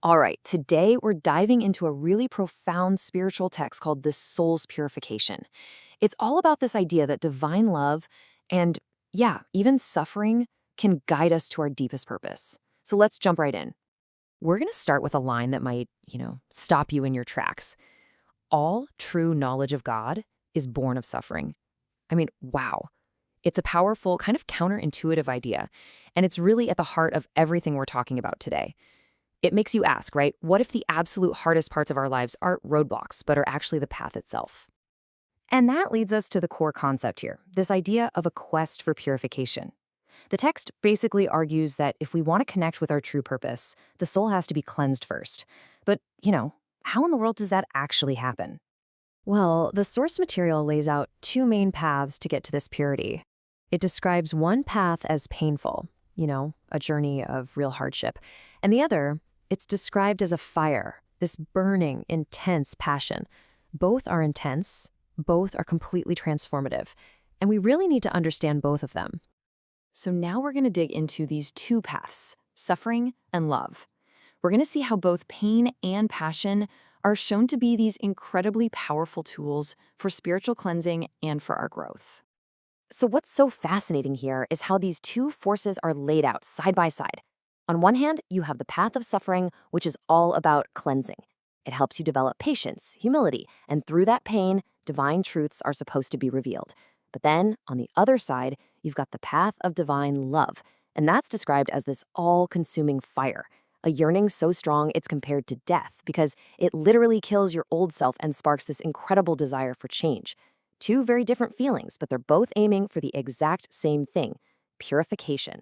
All right, today we're diving into a really profound spiritual text called The Soul's Purification. It's all about this idea that divine love and, yeah, even suffering can guide us to our deepest purpose. So let's jump right in. We're going to start with a line that might, stop you in your tracks. All true knowledge of God is born of suffering. I mean, wow. It's a powerful, kind of counterintuitive idea, and it's really at the heart of everything we're talking about today. It makes you ask, right? What if the absolute hardest parts of our lives aren't roadblocks, but are actually the path itself? And that leads us to the core concept here, this idea of a quest for purification. The text basically argues that if we want to connect with our true purpose, the soul has to be cleansed first. But, how in the world does that actually happen? Well, the source material lays out two main paths to get to this purity. It describes one path as painful, a journey of real hardship, and the other, it's described as a fire, this burning, intense passion. Both are intense, both are completely transformative, and we really need to understand both of them. So now we're going to dig into these two paths, suffering and love. We're going to see how both pain and passion are shown to be these incredibly powerful tools for spiritual cleansing and for our growth. So what's so fascinating here is how these two forces are laid out side by side. On one hand, you have the path of suffering, which is all about cleansing. It helps you develop patience, humility, and through that pain, divine truths are supposed to be revealed. But then, on the other side, you've got the path of divine love, and that's described as this all-consuming fire, a yearning so strong it's compared to death because it literally kills your old self and sparks this incredible desire for change. Two very different feelings, but they're both aiming for the exact same thing, purification.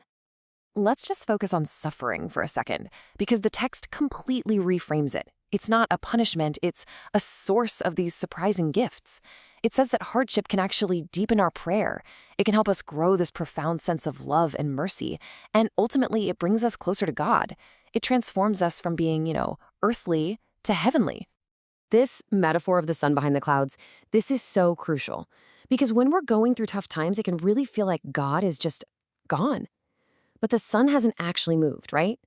Let's just focus on suffering for a second, because the text completely reframes it. It's not a punishment, it's a source of these surprising gifts. It says that hardship can actually deepen our prayer. It can help us grow this profound sense of love and mercy, and ultimately it brings us closer to God. It transforms us from being, earthly to heavenly. This metaphor of the sun behind the clouds, this is so crucial, because when we're going through tough times, it can really feel like God is just gone. But the sun hasn't actually moved, right?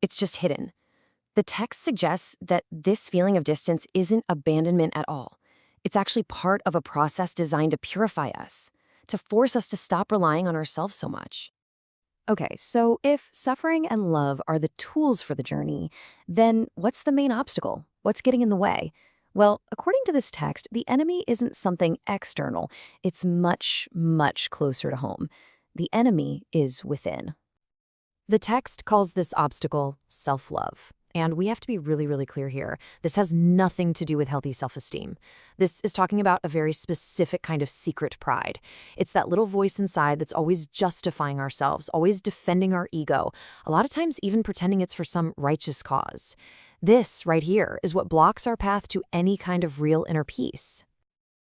It's just hidden. The text suggests that this feeling of distance isn't abandonment at all. It's actually part of a process designed to purify us, to force us to stop relying on ourselves so much. Okay, so if suffering and love are the tools for the journey, then what's the main obstacle? What's getting in the way? Well, according to this text, the enemy isn't something external. It's much, much closer to home. The enemy is within. The text calls this obstacle self-love. And we have to be really, really clear here. This has nothing to do with healthy self-esteem. This is talking about a very specific kind of secret pride. It's that little voice inside that's always justifying ourselves, always defending our ego, a lot of times even pretending it's for some righteous cause. This right here is what blocks our path to any kind of real inner peace.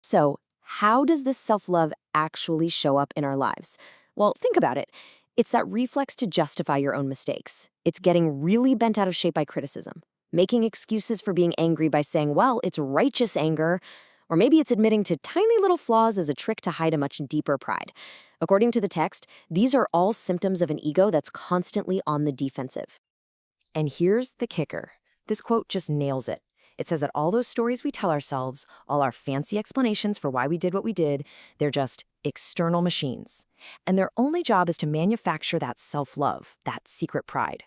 So, how does this self-love actually show up in our lives? Well, think about it. It's that reflex to justify your own mistakes. It's getting really bent out of shape by criticism, making excuses for being angry by saying, well, it's righteous anger, or maybe it's admitting to tiny little flaws as a trick to hide a much deeper pride. According to the text, these are all symptoms of an ego that's constantly on the defensive. And here's the kicker. This quote just nails it. It says that all those stories we tell ourselves, all our fancy explanations for why we did what we did, they're just external machines. And their only job is to manufacture that self-love, that secret pride.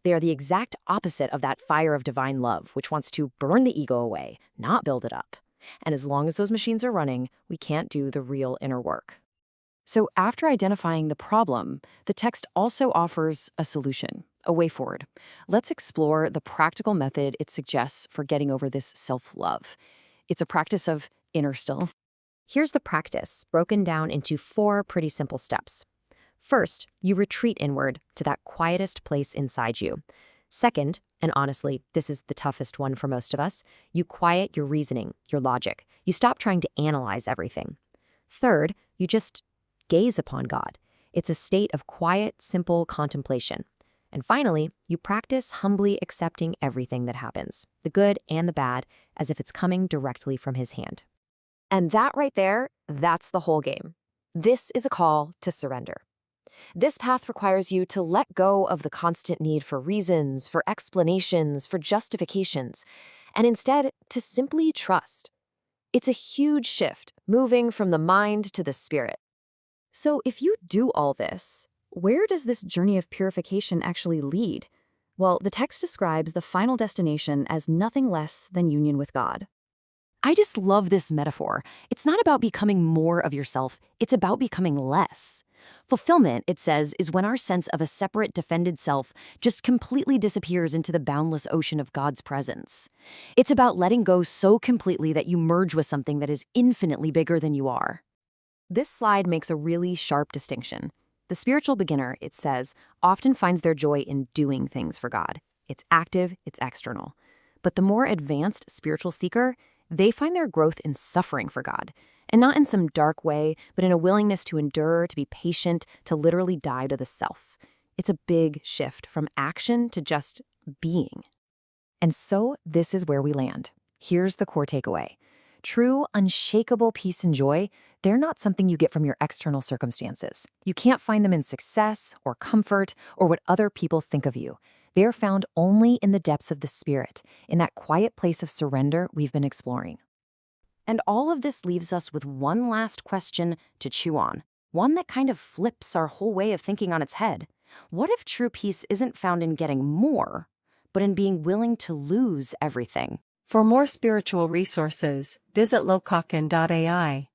They are the exact opposite of that fire of divine love, which wants to burn the ego away, not build it up. And as long as those machines are running, we can't do the real inner work. So after identifying the problem, the text also offers a solution, a way forward. Let's explore the practical method it suggests for getting over this self-love. It's a practice of inner still. Here's the practice, broken down into 4 pretty simple steps. First, you retreat inward to that quietest place inside you. Second, and honestly, this is the toughest one for most of us, you quiet your reasoning, your logic. You stop trying to analyze everything. Third, you just gaze upon God. It's a state of quiet, simple contemplation. And finally, you practice humbly accepting everything that happens, the good and the bad, as if it's coming directly from His hand. And that right there, that's the whole game. This is a call to surrender. This path requires you to let go of the constant need for reasons, for explanations, for justifications, and instead to simply trust. It's a huge shift, moving from the mind to the spirit. So if you do all this, where does this journey of purification actually lead? Well, the text describes the final destination as nothing less than union with God. I just love this metaphor. It's not about becoming more of yourself, it's about becoming less. Fulfillment, it says, is when our sense of a separate, defended self just completely disappears into the boundless ocean of God's presence. It's about letting go so completely that you merge with something that is infinitely bigger than you are. This slide makes a really sharp distinction. The spiritual beginner, it says, often finds their joy in doing things for God. It's active, it's external. But the more advanced spiritual seeker, they find their growth in suffering for God, and not in some dark way, but in a willingness to endure, to be patient, to literally die to the self. It's a big shift from action to just being. And so this is where we land. Here's the core takeaway. True, unshakable peace and joy, they're not something you get from your external circumstances. You can't find them in success or comfort or what other people think of you. They are found only in the depths of the spirit, in that quiet place of surrender we've been exploring. And all of this leaves us with one last question to chew on, one that kind of flips our whole way of thinking on its head. What if true peace isn't found in getting more, but in being willing to lose everything? For more spiritual resources, visit lokaken.ai.